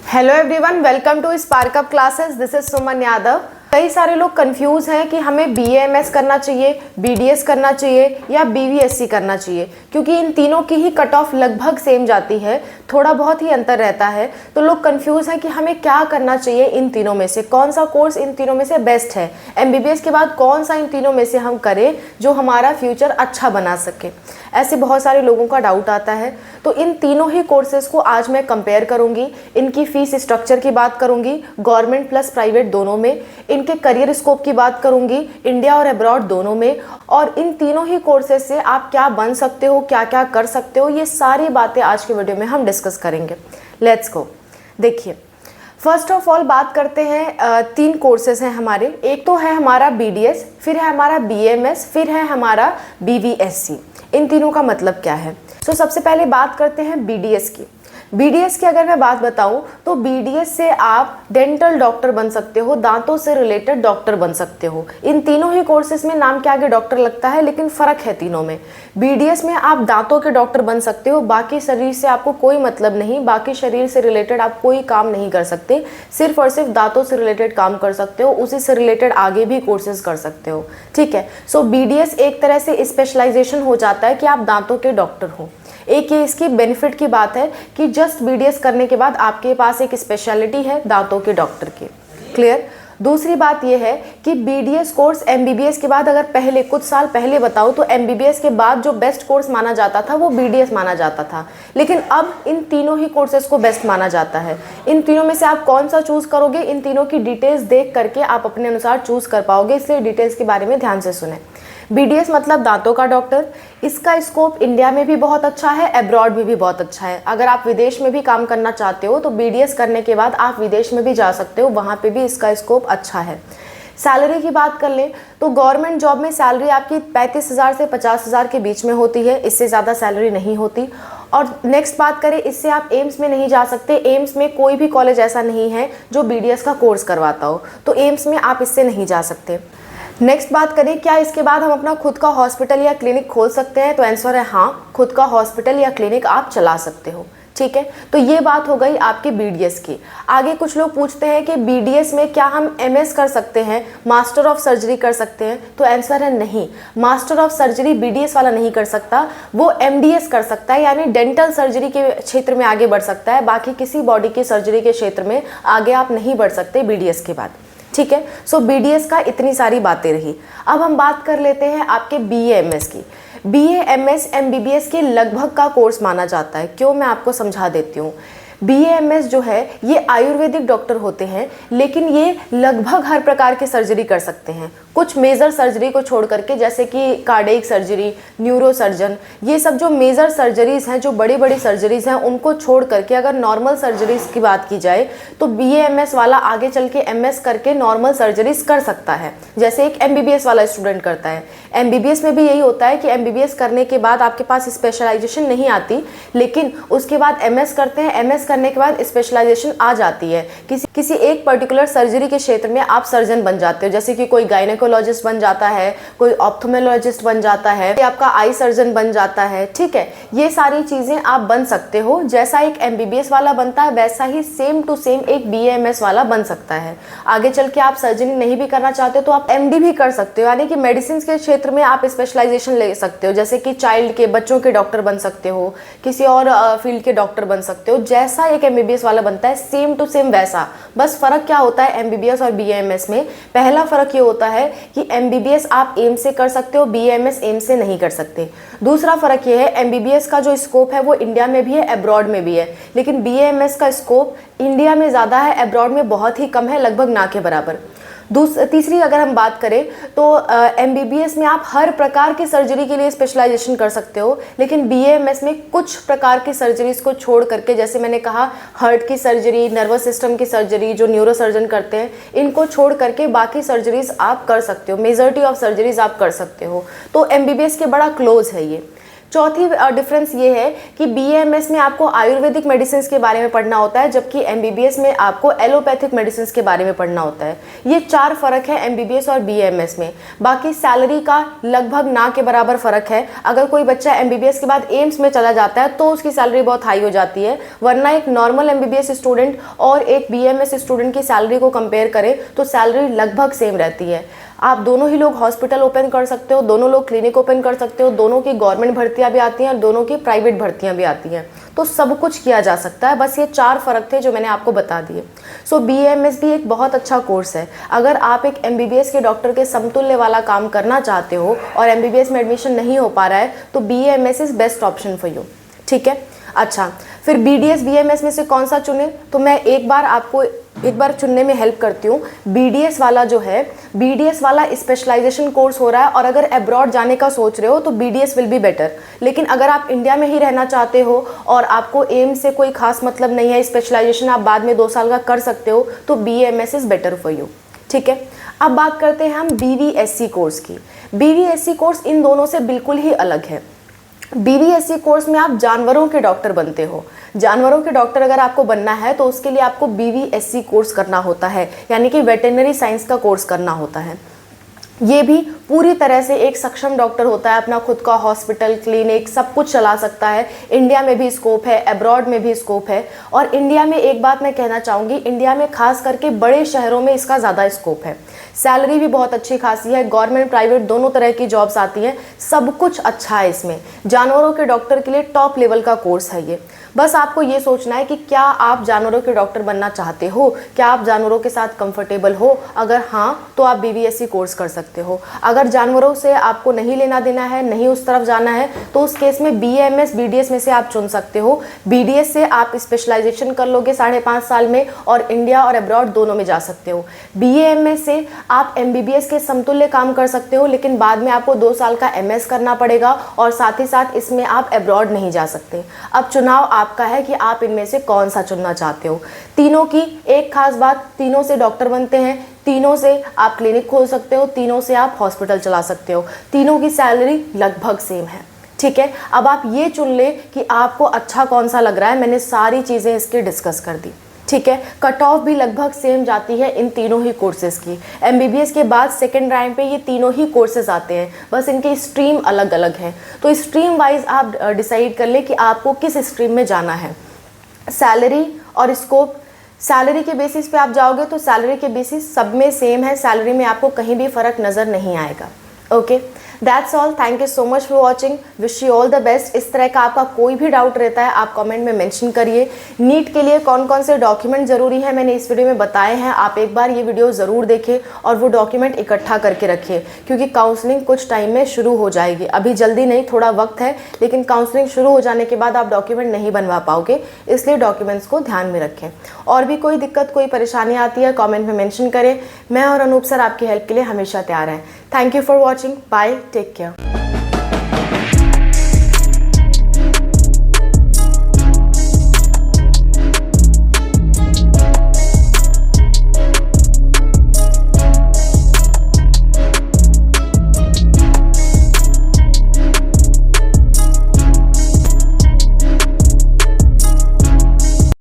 Hello everyone, welcome to Spark Up classes. This is Suman Yadav. कई सारे लोग कंफ्यूज हैं कि हमें BAMS करना चाहिए, BDS करना चाहिए या BVSC करना चाहिए, क्योंकि इन तीनों की ही कट ऑफ लगभग सेम जाती है, थोड़ा बहुत ही अंतर रहता है। तो लोग कंफ्यूज हैं कि हमें क्या करना चाहिए, इन तीनों में से कौन सा कोर्स इन तीनों में से बेस्ट है, MBBS के बाद कौन सा इन तीनों में से हम करें जो हमारा फ्यूचर अच्छा बना सके। ऐसे बहुत सारे लोगों का डाउट आता है। तो इन तीनों ही कोर्सेज को आज मैं कंपेयर करूंगी, इनकी फीस स्ट्रक्चर की बात करूंगी, गवर्नमेंट प्लस प्राइवेट दोनों में, इनके करियर स्कोप की बात करूंगी, इंडिया और अब्रॉड दोनों में, और इन तीनों ही कोर्सेज से आप क्या बन सकते हो, क्या क्या कर सकते हो, ये सारी बातें आज के वीडियो में हम डिस्कस करेंगे। Let's go. देखिए, फर्स्ट ऑफ ऑल बात करते हैं, तीन कोर्सेज हैं हमारे। एक तो है हमारा BDS, फिर है हमारा BAMS, फिर है हमारा BVSC। इन तीनों का मतलब क्या है? सबसे पहले बात करते हैं BDS की। BDS की अगर मैं बात बताऊं तो BDS से आप डेंटल डॉक्टर बन सकते हो, दांतों से रिलेटेड डॉक्टर बन सकते हो। इन तीनों ही कोर्सेज में नाम के आगे डॉक्टर लगता है, लेकिन फ़र्क है तीनों में। BDS में आप दांतों के डॉक्टर बन सकते हो, बाकी शरीर से आपको कोई मतलब नहीं, बाकी शरीर से रिलेटेड आप कोई काम नहीं कर सकते, सिर्फ और सिर्फ दांतों से रिलेटेड काम कर सकते हो, उसी से रिलेटेड आगे भी कोर्सेज कर सकते हो। ठीक है। BDS एक तरह से स्पेशलाइजेशन हो जाता है कि आप दांतों के डॉक्टर हो। एक ये इसकी बेनिफिट की बात है कि जस्ट BDS करने के बाद आपके पास एक स्पेशलिटी है दांतों के डॉक्टर की। क्लियर। दूसरी बात यह है कि BDS कोर्स MBBS के बाद, अगर पहले कुछ साल पहले बताऊं तो MBBS के बाद जो बेस्ट कोर्स माना जाता था वो BDS माना जाता था, लेकिन अब इन तीनों ही कोर्सेज को बेस्ट माना जाता है। इन तीनों में से आप कौन सा चूज़ करोगे, इन तीनों की डिटेल्स देख करके आप अपने अनुसार चूज़ कर पाओगे, इसलिए डिटेल्स के बारे में ध्यान से सुने। BDS मतलब दांतों का डॉक्टर। इसका स्कोप इंडिया में भी बहुत अच्छा है, अब्रॉड में भी बहुत अच्छा है। अगर आप विदेश में भी काम करना चाहते हो तो BDS करने के बाद आप विदेश में भी जा सकते हो, वहाँ पे भी इसका स्कोप अच्छा है। सैलरी की बात कर लें तो गवर्नमेंट जॉब में सैलरी आपकी 35,000 से 50,000 के बीच में होती है, इससे ज़्यादा सैलरी नहीं होती। और नेक्स्ट बात करें, इससे आप एम्स में नहीं जा सकते। एम्स में कोई भी कॉलेज ऐसा नहीं है जो BDS का कोर्स करवाता हो, तो एम्स में आप इससे नहीं जा सकते। नेक्स्ट बात करें, क्या इसके बाद हम अपना खुद का हॉस्पिटल या क्लिनिक खोल सकते हैं? तो आंसर है हाँ, खुद का हॉस्पिटल या क्लिनिक आप चला सकते हो। ठीक है, तो ये बात हो गई आपके BDS की। आगे कुछ लोग पूछते हैं कि BDS में क्या हम MS कर सकते हैं, मास्टर ऑफ सर्जरी कर सकते हैं? तो आंसर है नहीं, मास्टर ऑफ सर्जरी BDS वाला नहीं कर सकता, वो MDS कर सकता है, यानी डेंटल सर्जरी के क्षेत्र में आगे बढ़ सकता है। बाकी किसी बॉडी की सर्जरी के क्षेत्र में आगे आप नहीं बढ़ सकते BDS के बाद। ठीक है। BDS का इतनी सारी बातें रही। अब हम बात कर लेते हैं आपके BAMS की। BAMS MBBS के लगभग का कोर्स माना जाता है। क्यों, मैं आपको समझा देती हूँ। BAMS जो है ये आयुर्वेदिक डॉक्टर होते हैं, लेकिन ये लगभग हर प्रकार की सर्जरी कर सकते हैं, कुछ मेजर सर्जरी को छोड़ करके, जैसे कि कार्डियक सर्जरी, न्यूरो सर्जन, ये सब जो मेजर सर्जरीज हैं, जो बड़ी बड़ी सर्जरीज हैं, उनको छोड़ करके अगर नॉर्मल सर्जरीज की बात की जाए तो BAMS वाला आगे चल के MS करके नॉर्मल सर्जरीज कर सकता है, जैसे एक MBBS वाला स्टूडेंट करता है। MBBS में भी यही होता है कि MBBS करने के बाद आपके पास स्पेशलाइजेशन नहीं आती, लेकिन उसके बाद MS करते हैं, MS करने के बाद स्पेशलाइजेशन आ जाती है। किसी एक पर्टिकुलर सर्जरी के क्षेत्र में आप सर्जन बन जाते हो, जैसे कि कोई गायनेकोलॉजिस्ट बन जाता है, कोई ऑप्थोमेलॉजिस्ट बन जाता है, आपका आई सर्जन बन जाता है। ठीक है, ये सारी चीज़ें आप बन सकते हो। जैसा एक MBBS वाला बनता है, वैसा ही सेम टू सेम एक BAMS वाला बन सकता है। आगे चल के आप सर्जरी नहीं भी करना चाहते तो आप MD भी कर सकते हो, यानी कि मेडिसिन के क्षेत्र में आप स्पेशलाइजेशन ले सकते हो, जैसे कि चाइल्ड के, बच्चों के डॉक्टर बन सकते हो, किसी और फील्ड के डॉक्टर बन सकते हो। जैसा एक MBBS वाला बनता है सेम टू सेम वैसा, बस फ़र्क क्या होता है MBBS और BAMS में? पहला फ़र्क ये होता है कि MBBS आप एम्स से कर सकते हो, BAMS एम्स से नहीं कर सकते। दूसरा फ़र्क ये है, MBBS का जो स्कोप है वो इंडिया में भी है, अब्रॉड में भी है, लेकिन BAMS का स्कोप इंडिया में ज़्यादा है, अब्रॉड में बहुत ही कम है, लगभग ना के बराबर। तीसरी अगर हम बात करें तो MBBS में आप हर प्रकार की सर्जरी के लिए स्पेशलाइजेशन कर सकते हो, लेकिन BAMS में कुछ प्रकार की सर्जरीज को छोड़ करके, जैसे मैंने कहा हार्ट की सर्जरी, नर्वस सिस्टम की सर्जरी जो न्यूरो सर्जन करते हैं, इनको छोड़ करके बाकी सर्जरीज आप कर सकते हो, मेजॉरिटी ऑफ सर्जरीज आप कर सकते हो। तो MBBS के बड़ा क्लोज है ये। चौथी डिफरेंस ये है कि BAMS में आपको आयुर्वेदिक मेडिसिन के बारे में पढ़ना होता है, जबकि MBBS में आपको एलोपैथिक मेडिसिन के बारे में पढ़ना होता है। ये 4 फर्क है MBBS और BAMS में। बाकी सैलरी का लगभग ना के बराबर फर्क है। अगर कोई बच्चा MBBS के बाद एम्स में चला जाता है तो उसकी सैलरी बहुत हाई हो जाती है, वरना एक नॉर्मल MBBS स्टूडेंट और एक BAMS स्टूडेंट की सैलरी को कंपेयर करें तो सैलरी लगभग सेम रहती है। आप दोनों ही लोग हॉस्पिटल ओपन कर सकते हो, दोनों लोग क्लिनिक ओपन कर सकते हो, दोनों की गवर्नमेंट भर्तियां भी आती हैं और दोनों की प्राइवेट भर्तियां भी आती हैं, तो सब कुछ किया जा सकता है। बस ये 4 फर्क थे जो मैंने आपको बता दिए। सो BAMS भी एक बहुत अच्छा कोर्स है। अगर आप एक MBBS के डॉक्टर के समतुल्य वाला काम करना चाहते हो और MBBS में एडमिशन नहीं हो पा रहा है तो BAMS is best option for you. ठीक है, अच्छा फिर BDS BAMS में से कौन सा चुने, तो मैं आपको एक बार चुनने में हेल्प करती हूँ। BDS वाला जो है, BDS वाला स्पेशलाइजेशन कोर्स हो रहा है और अगर अब्रॉड जाने का सोच रहे हो तो BDS विल बी बेटर। लेकिन अगर आप इंडिया में ही रहना चाहते हो और आपको एम से कोई खास मतलब नहीं है, स्पेशलाइजेशन आप बाद में 2 साल का कर सकते हो, तो BAMS is better for you. ठीक है, अब बात करते हैं हम BVSC कोर्स की। BVSC कोर्स इन दोनों से बिल्कुल ही अलग है। BVSC कोर्स में आप जानवरों के डॉक्टर बनते हो। जानवरों के डॉक्टर अगर आपको बनना है तो उसके लिए आपको BVSC कोर्स करना होता है, यानी कि वेटरनरी साइंस का कोर्स करना होता है। ये भी पूरी तरह से एक सक्षम डॉक्टर होता है, अपना खुद का हॉस्पिटल क्लिनिक सब कुछ चला सकता है। इंडिया में भी स्कोप है, अब्रॉड में भी स्कोप है। और इंडिया में एक बात मैं कहना चाहूँगी, इंडिया में खास करके बड़े शहरों में इसका ज़्यादा स्कोप है। सैलरी भी बहुत अच्छी खासी है, गवर्नमेंट प्राइवेट दोनों तरह की जॉब्स आती हैं, सब कुछ अच्छा है इसमें। जानवरों के डॉक्टर के लिए टॉप लेवल का कोर्स है ये। बस आपको ये सोचना है कि क्या आप जानवरों के डॉक्टर बनना चाहते हो, क्या आप जानवरों के साथ कंफर्टेबल हो। अगर हाँ तो आप BVSC कोर्स कर सकते हो। अगर जानवरों से आपको नहीं लेना देना है, नहीं उस तरफ जाना है, तो उस केस में BAMS BDS में से आप चुन सकते हो। BDS से आप स्पेशलाइजेशन कर लोगे 5.5 साल में और इंडिया और अब्रॉड दोनों में जा सकते हो। BAMS से आप MBBS के समतुल्य काम कर सकते हो, लेकिन बाद में आपको 2 साल का MS करना पड़ेगा और साथ ही साथ इसमें आप अब्रॉड नहीं जा सकते। अब चुनाव आपका है कि आप इनमें से कौन सा चुनना चाहते हो। तीनों की एक खास बात, तीनों से डॉक्टर बनते हैं, तीनों से आप क्लिनिक खोल सकते हो, तीनों से आप हॉस्पिटल चला सकते हो, तीनों की सैलरी लगभग सेम है। ठीक है, अब आप ये चुन ले कि आपको अच्छा कौन सा लग रहा है। मैंने सारी चीज़ें इसकी डिस्कस कर दी। ठीक है, कट ऑफ भी लगभग सेम जाती है इन तीनों ही कोर्सेज़ की। MBBS के बाद सेकंड रैंक पे ये तीनों ही कोर्सेज़ आते हैं, बस इनके स्ट्रीम अलग अलग हैं। तो स्ट्रीम वाइज आप डिसाइड कर ले कि आपको किस स्ट्रीम में जाना है। सैलरी और स्कोप, सैलरी के बेसिस पे आप जाओगे तो सैलरी के बेसिस सब में सेम है, सैलरी में आपको कहीं भी फ़र्क नज़र नहीं आएगा। Okay, that's all. Thank you so much for watching. Wish you all the best. इस तरह का आपका कोई भी डाउट रहता है आप कमेंट में मेंशन करिए। नीट के लिए कौन कौन से डॉक्यूमेंट ज़रूरी हैं मैंने इस वीडियो में बताए हैं, आप एक बार ये वीडियो ज़रूर देखें और वो डॉक्यूमेंट इकट्ठा करके रखिए, क्योंकि काउंसलिंग कुछ टाइम में शुरू हो जाएगी। अभी जल्दी नहीं, थोड़ा वक्त है, लेकिन काउंसलिंग शुरू हो जाने के बाद आप डॉक्यूमेंट नहीं बनवा पाओगे, इसलिए डॉक्यूमेंट्स को ध्यान में रखें। और भी कोई दिक्कत, कोई परेशानी आती है कॉमेंट में मैंशन करें। मैं और अनूप सर आपकी हेल्प के लिए हमेशा तैयार हैं। Thank you for watching. Bye, take care.